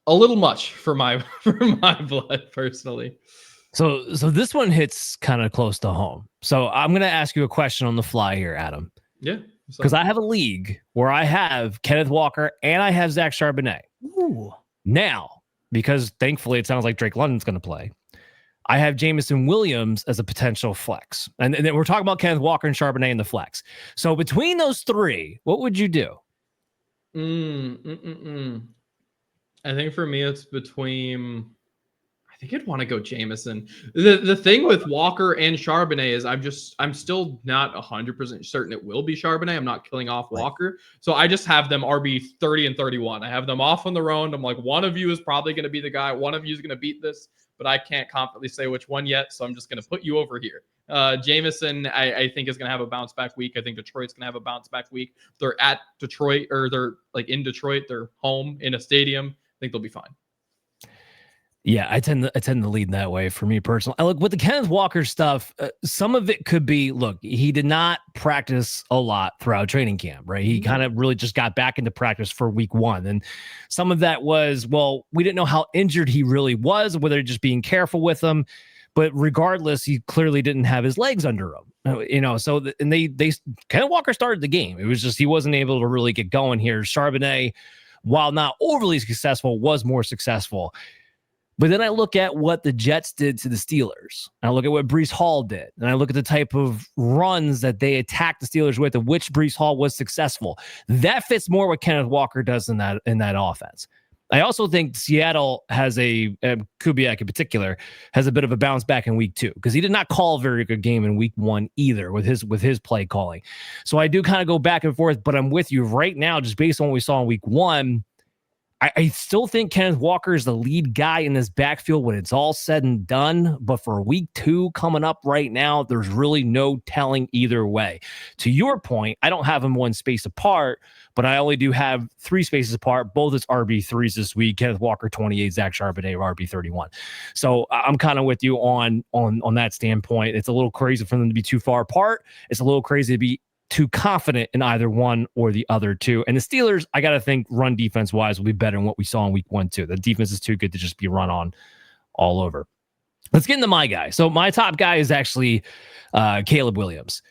Speaker 4: a little much for my blood personally.
Speaker 2: So this one hits kind of close to home. So I'm going to ask you a question on the fly here, Adam.
Speaker 4: Yeah.
Speaker 2: because I have a league where I have Kenneth Walker and I have Zach Charbonnet.
Speaker 3: Ooh.
Speaker 2: Now, because thankfully it sounds like Drake London's going to play, I have Jameson Williams as a potential flex. And then we're talking about Kenneth Walker and Charbonnet in the flex. So between those three, what would you do?
Speaker 4: I think for me, it's between... I think I'd want to go Jameson. The thing with Walker and Charbonnet is I'm still not 100% certain it will be Charbonnet. I'm not killing off Walker. So I just have them RB 30 and 31. I have them off on their own. I'm like, one of you is probably going to be the guy. One of you is going to beat this, but I can't confidently say which one yet. So I'm just going to put you over here. Jameson, I think is going to have a bounce back week. I think Detroit's going to have a bounce back week. They're at Detroit, or they're like in Detroit. They're home in a stadium. I think they'll be fine.
Speaker 2: Yeah, I tend to lead that way for me personally. Look, with the Kenneth Walker stuff, some of it could be, look, he did not practice a lot throughout training camp, right? He kind of really just got back into practice for week 1. And some of that was, well, we didn't know how injured he really was, whether just being careful with him. But regardless, he clearly didn't have his legs under him, so Kenneth Walker started the game. It was just he wasn't able to really get going here. Charbonnet, while not overly successful, was more successful. But then I look at what the Jets did to the Steelers. And I look at what Breece Hall did. And I look at the type of runs that they attacked the Steelers with, of which Breece Hall was successful. That fits more what Kenneth Walker does in that offense. I also think Seattle has Kubiak in particular, has a bit of a bounce back in week 2, because he did not call a very good game in week 1 either with his play calling. So I do kind of go back and forth, but I'm with you right now, just based on what we saw in week 1. I still think Kenneth Walker is the lead guy in this backfield when it's all said and done. But for week 2 coming up right now, there's really no telling either way. To your point, I don't have them one space apart, but I only do have 3 spaces apart. Both as RB3s this week. Kenneth Walker 28, Zach Charbonnet RB31. So I'm kind of with you on that standpoint. It's a little crazy for them to be too far apart. It's a little crazy to be too confident in either one or the other two. And the Steelers, I got to think run defense wise will be better than what we saw in week 1 too. The defense is too good to just be run on all over. Let's get into my guy. So my top guy is actually Caleb Williams.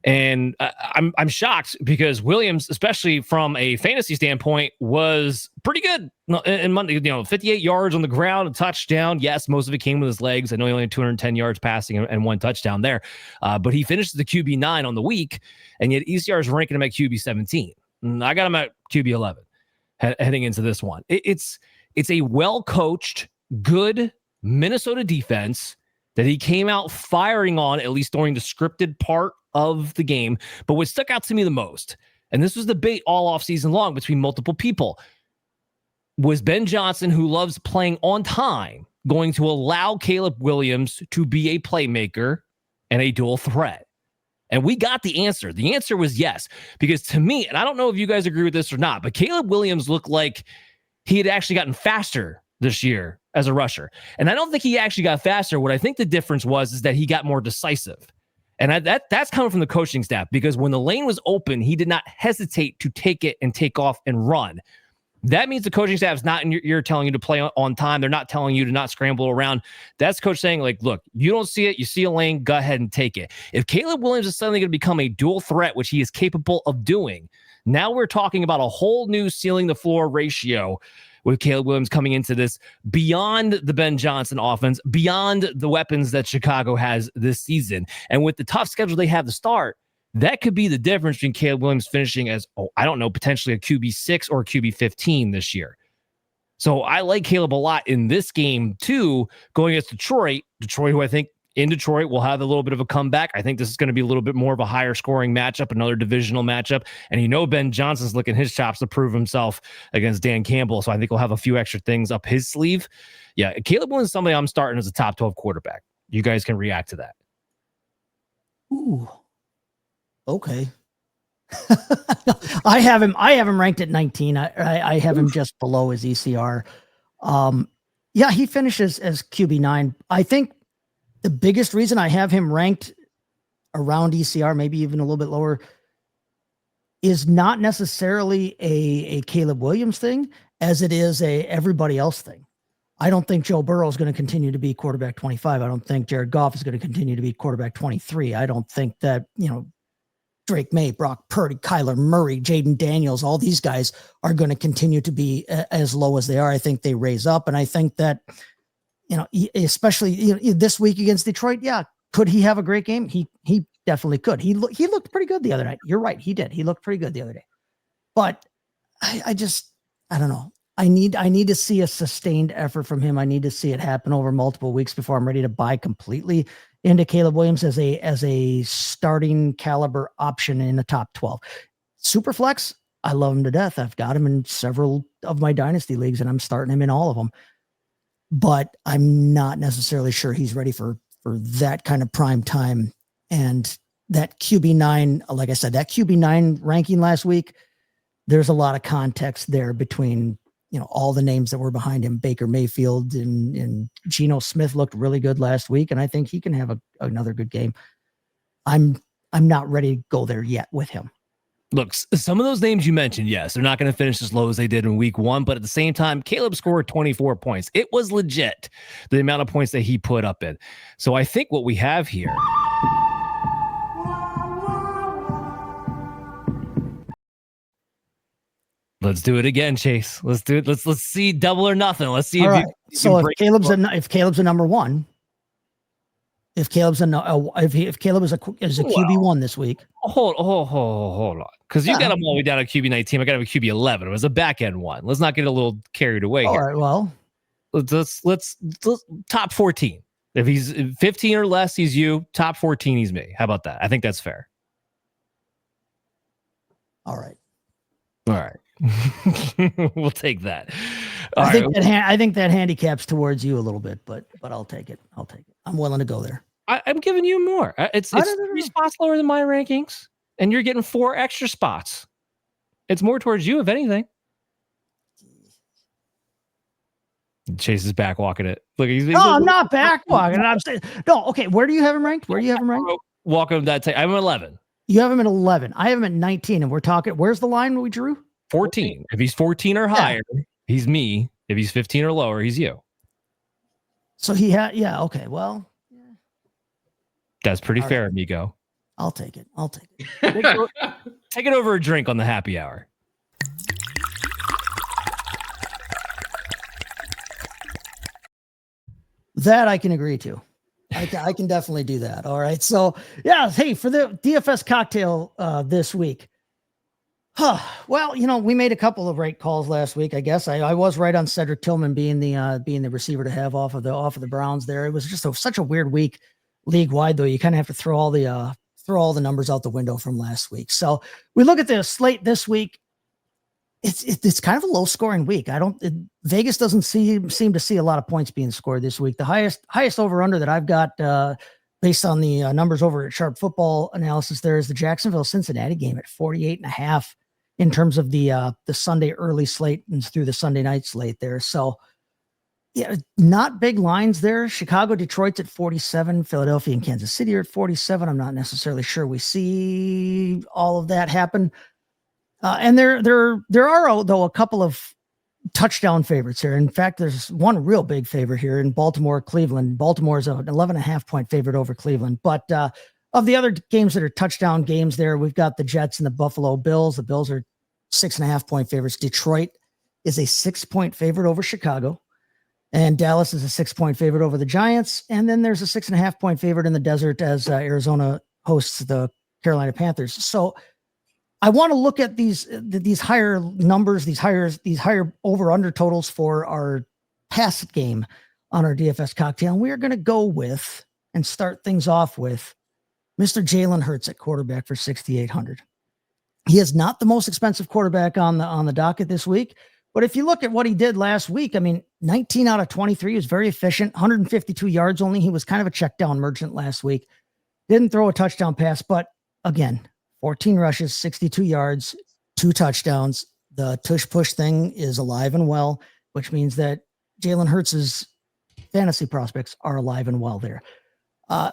Speaker 2: And I'm shocked because Williams, especially from a fantasy standpoint, was pretty good in Monday. 58 yards on the ground, a touchdown. Yes, most of it came with his legs. I know he only had 210 yards passing and 1 touchdown there, but he finished the QB9 on the week, and yet ECR is ranking him at QB 17. I got him at QB 11 heading into this one. It's a well coached, good Minnesota defense that he came out firing on, at least during the scripted part of the game. But what stuck out to me the most, and this was the debate all off season long between multiple people, was Ben Johnson, who loves playing on time, going to allow Caleb Williams to be a playmaker and a dual threat? And we got the answer. The answer was yes, because to me, and I don't know if you guys agree with this or not, but Caleb Williams looked like he had actually gotten faster this year as a rusher. And I don't think he actually got faster. What I think the difference is that he got more decisive. And that's coming from the coaching staff, because when the lane was open, he did not hesitate to take it and take off and run. That means the coaching staff is not in your ear telling you to play on time. They're not telling you to not scramble around. That's coach saying, like, look, you don't see it. You see a lane, go ahead and take it. If Caleb Williams is suddenly going to become a dual threat, which he is capable of doing, now we're talking about a whole new ceiling to floor ratio with Caleb Williams coming into this, beyond the Ben Johnson offense, beyond the weapons that Chicago has this season. And with the tough schedule they have to start, that could be the difference between Caleb Williams finishing as, potentially a QB 6 or a QB 15 this year. So I like Caleb a lot in this game too, going against Detroit, who I think in Detroit will have a little bit of a comeback. I think this is going to be a little bit more of a higher scoring matchup, another divisional matchup. And Ben Johnson's licking his chops to prove himself against Dan Campbell. So I think he'll have a few extra things up his sleeve. Yeah, Caleb Williams is somebody I'm starting as a top 12 quarterback. You guys can react to that.
Speaker 3: Ooh. Okay. I have him ranked at 19. I have him just below his ECR. Yeah, he finishes as QB9. I think the biggest reason I have him ranked around ECR, maybe even a little bit lower, is not necessarily a Caleb Williams thing as it is a everybody else thing. I don't think Joe Burrow is going to continue to be quarterback 25. I don't think Jared Goff is going to continue to be quarterback 23. I don't think that, Drake May, Brock Purdy, Kyler Murray, Jaden Daniels, all these guys are going to continue to be as low as they are. I think they raise up. And I think that, especially this week against Detroit, could he have a great game? He definitely could. He looked pretty good the other night. You're right. He did. He looked pretty good the other day. But I don't know. I need to see a sustained effort from him. I need to see it happen over multiple weeks before I'm ready to buy completely into Caleb Williams as a starting caliber option in the top 12. Superflex, I love him to death. I've got him in several of my dynasty leagues and I'm starting him in all of them. But I'm not necessarily sure he's ready for that kind of prime time. And that QB9, like I said, that QB9 ranking last week, there's a lot of context there between, all the names that were behind him. Baker Mayfield and Geno Smith looked really good last week. And I think he can have another good game. I'm not ready to go there yet with him.
Speaker 2: Look, some of those names you mentioned, yes, they're not going to finish as low as they did in week 1, but at the same time, Caleb scored 24 points. It was legit, the amount of points that he put up in. So I think what we have here. Let's do it again, Chase. Let's do it. Let's see double or nothing. Let's see.
Speaker 3: So if Caleb's a number one, if Caleb is a QB1 this week,
Speaker 2: hold on, because you got him all the way down at QB19. I got him at QB11. It was a back end one. Let's not get a little carried away here.
Speaker 3: All right, well,
Speaker 2: let's top 14. If he's 15 or less, he's you. Top 14, he's me. How about that? I think that's fair.
Speaker 3: All right.
Speaker 2: We'll take that.
Speaker 3: I think that handicaps towards you a little bit, but I'll take it. I'm willing to go there.
Speaker 2: I'm giving you more. It's 3 spots lower than my rankings, and you're getting 4 extra spots. It's more towards you, if anything. Chase is back walking it. Look,
Speaker 3: I'm not back walking. I'm saying no. Okay, where do you have him ranked?
Speaker 2: Welcome that. I'm 11.
Speaker 3: You have him at 11. I have him at 19, and we're talking. Where's the line we drew?
Speaker 2: 14. If he's 14 or higher, he's me. If he's 15 or lower, he's you.
Speaker 3: So he had, okay. Well,
Speaker 2: that's pretty fair, amigo.
Speaker 3: I'll take it.
Speaker 2: Take it over a drink on the happy hour.
Speaker 3: That I can agree to. I can definitely do that. All right. So hey, for the DFS cocktail this week. Well, we made a couple of right calls last week. I guess I was right on Cedric Tillman being the receiver to have off of the Browns there. It was just such a weird week league wide, though. You kind of have to throw all the numbers out the window from last week. So we look at the slate this week. It's kind of a low scoring week. Vegas doesn't seem to see a lot of points being scored this week. The highest over under that I've got based on the numbers over at Sharp Football Analysis there is the Jacksonville Cincinnati game at 48.5 in terms of the Sunday early slate and through the Sunday night slate there. So not big lines there. Chicago, Detroit's at 47, Philadelphia and Kansas City are at 47. I'm not necessarily sure we see all of that happen. And there are, though, a couple of touchdown favorites here. In fact, there's one real big favorite here in Baltimore, Cleveland. Baltimore is an 11.5 point favorite over Cleveland. But of the other games that are touchdown games there, we've got the Jets and the Buffalo Bills. The Bills are 6.5 point favorites. Detroit is a 6 point favorite over Chicago. And Dallas is a 6 point favorite over the Giants. And then there's a 6.5 point favorite in the desert as Arizona hosts the Carolina Panthers. So I want to look at these higher numbers, these higher over under totals for our past game on our DFS cocktail. And we are going to go with and start things off with Mr. Jalen Hurts at quarterback for 6,800. He is not the most expensive quarterback on the docket this week, but if you look at what he did last week, 19 out of 23 is very efficient, 152 yards only. He was kind of a check down merchant last week. Didn't throw a touchdown pass, but again, 14 rushes, 62 yards, 2 touchdowns. The tush push thing is alive and well, which means that Jalen Hurts' fantasy prospects are alive and well there.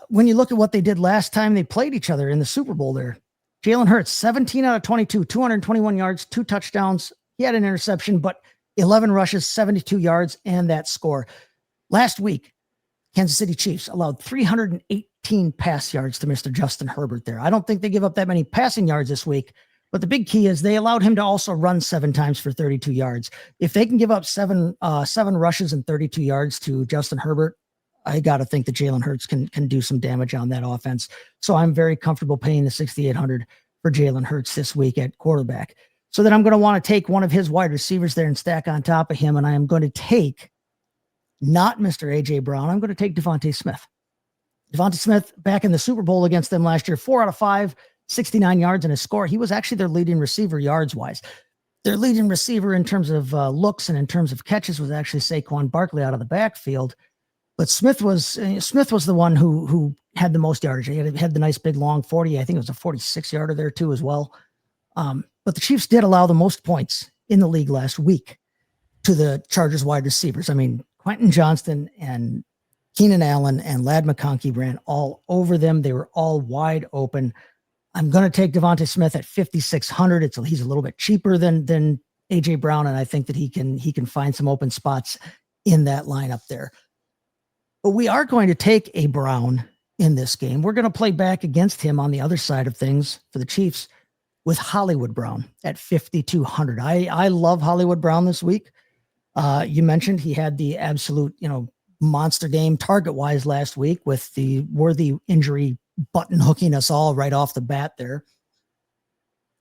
Speaker 3: When you look at what they did last time they played each other in the Super Bowl there, Jalen Hurts, 17 out of 22, 221 yards, 2 touchdowns. He had an interception, but 11 rushes, 72 yards, and that score. Last week, Kansas City Chiefs allowed 308 14 pass yards to Mr. Justin Herbert there. I don't think they give up that many passing yards this week, but the big key is they allowed him to also run 7 times for 32 yards. If they can give up seven rushes and 32 yards to Justin Herbert, I got to think that Jalen Hurts can do some damage on that offense. So I'm very comfortable paying the 6,800 for Jalen Hurts this week at quarterback. So then I'm going to want to take one of his wide receivers there and stack on top of him. And I am going to take not Mr. A.J. Brown. I'm going to take Davante Smith. Davante Smith back in the Super Bowl against them last year, 4 out of 5, 69 yards and a score. He was actually their leading receiver yards wise. Their leading receiver in terms of looks and in terms of catches was actually Saquon Barkley out of the backfield. But Smith was the one who had the most yardage. He had the nice big long 40. I think it was a 46 yarder there too as well. But the Chiefs did allow the most points in the league last week to the Chargers wide receivers. I mean, Quentin Johnston and Keenan Allen and Ladd McConkey ran all over them. They were all wide open. I'm going to take Davante Smith at 5,600. He's a little bit cheaper than A.J. Brown, and I think that he can find some open spots in that lineup there. But we are going to take a Brown in this game. We're going to play back against him on the other side of things for the Chiefs with Hollywood Brown at 5,200. I love Hollywood Brown this week. You mentioned he had the absolute, monster game target-wise last week with the worthy injury button hooking us all right off the bat there.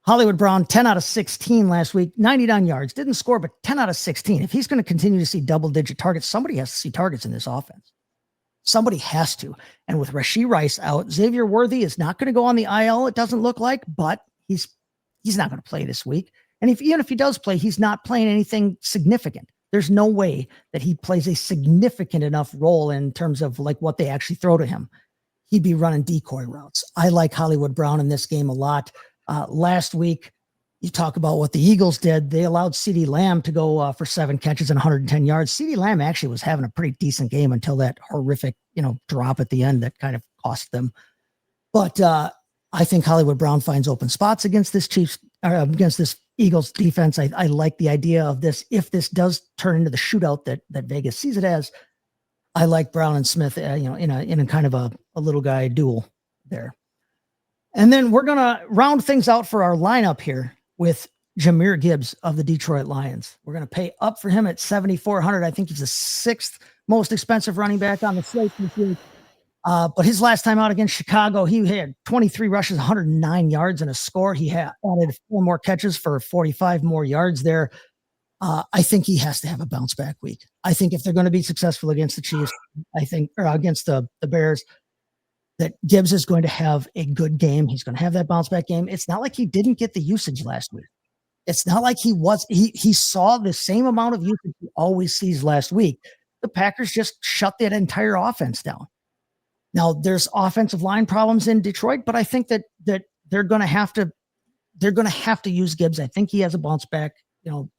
Speaker 3: Hollywood Brown, 10 out of 16 last week, 99 yards, didn't score, but 10 out of 16. If he's going to continue to see double-digit targets, somebody has to see targets in this offense. Somebody has to. And with Rashee Rice out, Xavier Worthy is not going to go on the IL, it doesn't look like, but he's not going to play this week. And even if he does play, he's not playing anything significant. There's no way that he plays a significant enough role in terms of like what they actually throw to him. He'd be running decoy routes. I like Hollywood Brown in this game a lot. Last week, you talk about what the Eagles did. They allowed CeeDee Lamb to go for 7 catches and 110 yards. CeeDee Lamb actually was having a pretty decent game until that horrific, drop at the end that kind of cost them. But I think Hollywood Brown finds open spots against this Eagles defense. I like the idea of this. If this does turn into the shootout that Vegas sees it as, I like Brown and Smith, in a kind of a little guy duel there. And then we're going to round things out for our lineup here with Jahmyr Gibbs of the Detroit Lions. We're going to pay up for him at 7,400. I think he's the 6th most expensive running back on the slate this week. But his last time out against Chicago, he had 23 rushes, 109 yards and a score. He had added 4 more catches for 45 more yards there. I think he has to have a bounce back week. I think if they're going to be successful against the Chiefs, or against the Bears, that Gibbs is going to have a good game. He's going to have that bounce back game. It's not like he didn't get the usage last week. It's not like he saw the same amount of usage he always sees last week. The Packers just shut that entire offense down. Now there's offensive line problems in Detroit, but I think that they're going to have to use Gibbs. I think he has a bounce back game.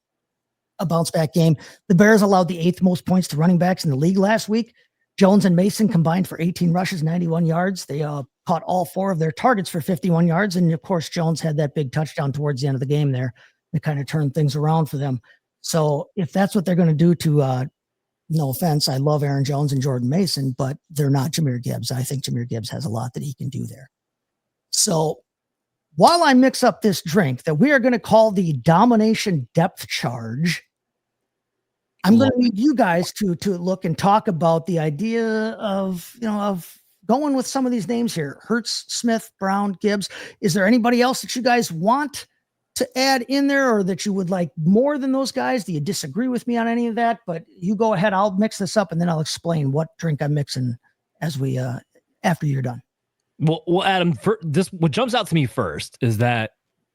Speaker 3: The Bears allowed the 8th most points to running backs in the league last week. Jones and Mason combined for 18 rushes, 91 yards. They caught all 4 of their targets for 51 yards. And of course, Jones had that big touchdown towards the end of the game there that kind of turned things around for them. So if that's what they're going to do to, no offense, I love Aaron Jones and Jordan Mason, but they're not Jahmyr Gibbs. I think Jahmyr Gibbs has a lot that he can do there. So while I mix up this drink that we are going to call the Domination Depth Charge, I'm going to need you guys to look and talk about the idea of going with some of these names here. Hurts, Smith, Brown, Gibbs. Is there anybody else that you guys want to add in there or that you would like more than those guys? Do you disagree with me on any of that? But you go ahead. I'll mix this up and then I'll explain what drink I'm mixing as we after you're done.
Speaker 2: Well, Adam, what jumps out to me first is that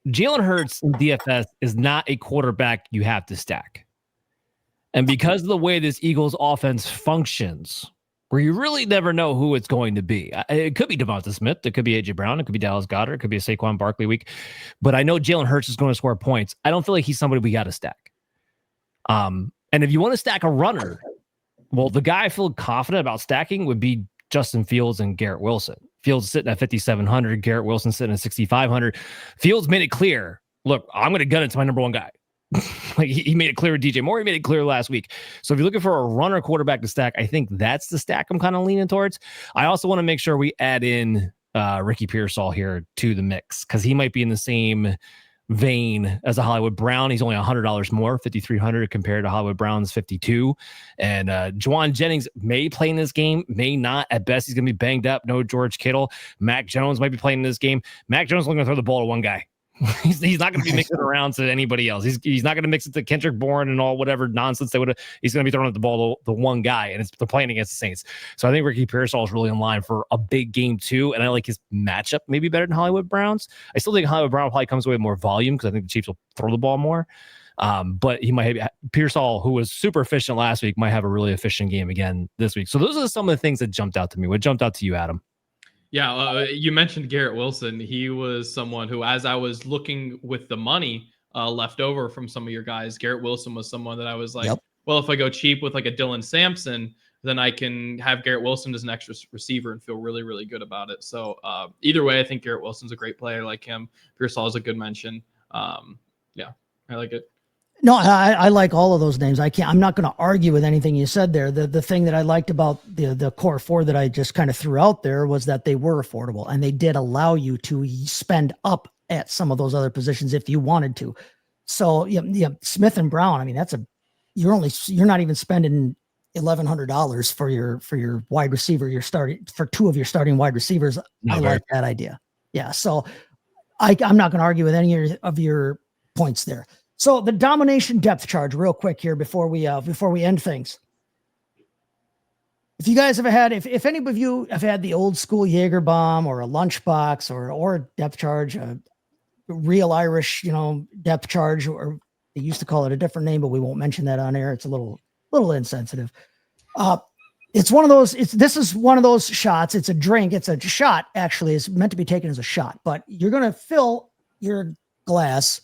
Speaker 2: Jalen Hurts in DFS is not a quarterback you have to stack. And because of the way this Eagles offense functions, where you really never know who it's going to be. It could be Devonta Smith. It could be A.J. Brown. It could be Dallas Goedert. It could be a Saquon Barkley week. But I know Jalen Hurts is going to score points. I don't feel like he's somebody we got to stack. And if you want to stack a runner, well, the guy I feel confident about stacking would be Justin Fields and Garrett Wilson. Fields sitting at 5,700. Garrett Wilson sitting at 6,500. Fields made it clear, look, I'm going to gun it to my number 1 guy. Like he made it clear with DJ Moore. He made it clear last week. So if you're looking for a runner quarterback to stack, I think that's the stack I'm kind of leaning towards. I also want to make sure we add in Ricky Pearsall here to the mix because he might be in the same vein as a Hollywood Brown. He's only $100 more, $5,300 compared to Hollywood Brown's $52. And Juwan Jennings may play in this game, may not. At best, he's going to be banged up. No George Kittle. Mac Jones might be playing in this game. Mac Jones is only going to throw the ball to one guy. He's not going to be mixing around to anybody else. He's not going to mix it to Kendrick Bourne and all whatever nonsense they would have. He's going to be throwing the ball to the one guy, and they're playing against the Saints. So I think Ricky Pearsall is really in line for a big game too, and I like his matchup maybe better than Hollywood Browns. I still think Hollywood Brown probably comes away with more volume because I think the Chiefs will throw the ball more. But he might have Pearsall, who was super efficient last week, might have a really efficient game again this week. So those are some of the things that jumped out to me. What jumped out to you, Adam?
Speaker 4: Yeah, you mentioned Garrett Wilson. He was someone who, as I was looking with the money left over from some of your guys, Garrett Wilson was someone that I was like, well, if I go cheap with like a Dylan Sampson, then I can have Garrett Wilson as an extra receiver and feel really, really good about it. So either way, I think Garrett Wilson's a great player like him. Pearsall is a good mention. Yeah, I like it.
Speaker 3: No, I like all of those names. I'm not going to argue with anything you said there. The thing that I liked about the core four that I just kind of threw out there was that they were affordable and they did allow you to spend up at some of those other positions if you wanted to. So yeah, Smith and Brown. I mean, you're not even spending $1,100 for your wide receiver. You're starting for two of your starting wide receivers. I like that idea. Yeah. So I'm not going to argue with any of your points there. So the domination depth charge real quick here before we end things. If you guys have had, if any of you have had the old school Jaeger bomb or a lunchbox or a depth charge, a real Irish, depth charge, or they used to call it a different name, but we won't mention that on air. It's a little insensitive. It's one of those, this is one of those shots. It's a drink. It's a shot actually. It's meant to be taken as a shot, but you're going to fill your glass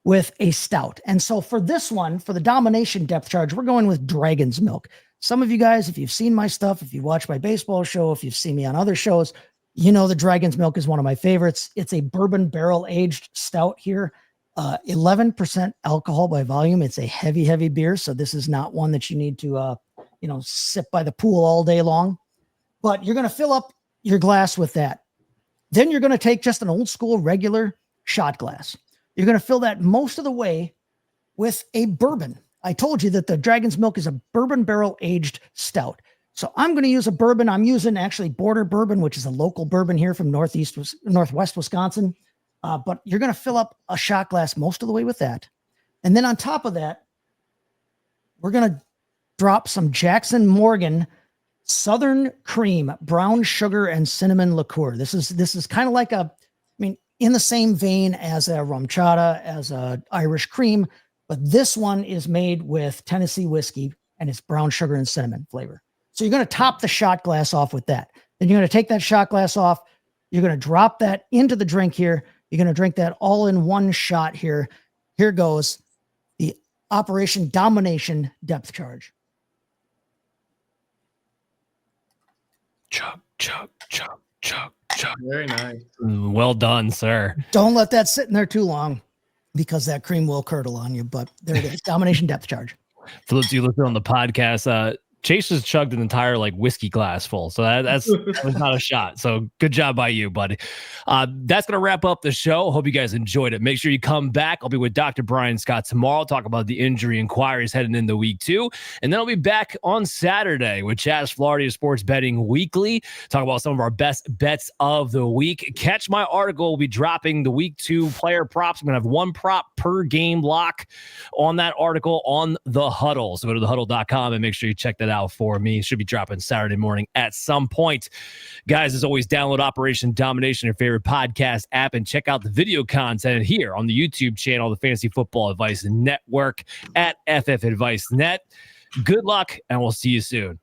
Speaker 3: with a stout. And so for this one, for the domination depth charge, we're going with Dragon's Milk. Some of you guys, if you've seen my stuff, if you watch my baseball show, if you've seen me on other shows, the Dragon's Milk is one of my favorites. It's a bourbon barrel aged stout here. 11% alcohol by volume. It's a heavy, heavy beer. So this is not one that you need to, sit by the pool all day long, but you're going to fill up your glass with that. Then you're going to take just an old school regular shot glass. You're going to fill that most of the way with a bourbon. I told you that the Dragon's Milk is a bourbon barrel aged stout. So I'm going to use a bourbon. I'm using actually Border Bourbon, which is a local bourbon here from Northwest Wisconsin. But you're going to fill up a shot glass most of the way with that. And then on top of that, we're going to drop some Jackson Morgan Southern Cream, brown sugar and cinnamon liqueur. This is kind of like in the same vein as a rum chata, as a Irish cream, but this one is made with Tennessee whiskey and it's brown sugar and cinnamon flavor. So you're going to top the shot glass off with that. Then you're going to take that shot glass off. You're going to drop that into the drink here. You're going to drink that all in one shot here. Here goes the Operation Domination depth charge.
Speaker 2: Chug, chug, chug, chug, chug.
Speaker 4: Very nice.
Speaker 2: Well done, sir.
Speaker 3: Don't let that sit in there too long because that cream will curdle on you, but there it is. Domination depth charge.
Speaker 2: For those of you listening on the podcast, Chase has chugged an entire whiskey glass full. So that was not a shot. So good job by you, buddy. That's going to wrap up the show. Hope you guys enjoyed it. Make sure you come back. I'll be with Dr. Brian Scott tomorrow, talk about the injury inquiries heading into week 2. And then I'll be back on Saturday with Chaz Florida Sports Betting Weekly, talk about some of our best bets of the week. Catch my article. We'll be dropping the week 2 player props. I'm going to have one prop per game lock on that article on The Huddle. So go to thehuddle.com and make sure you check that out for me. It should be dropping Saturday morning at some point. Guys, as always, download Operation Domination, your favorite podcast app, and check out the video content here on the YouTube channel, the Fantasy Football Advice Network at FF Advice Net. Good luck, and we'll see you soon.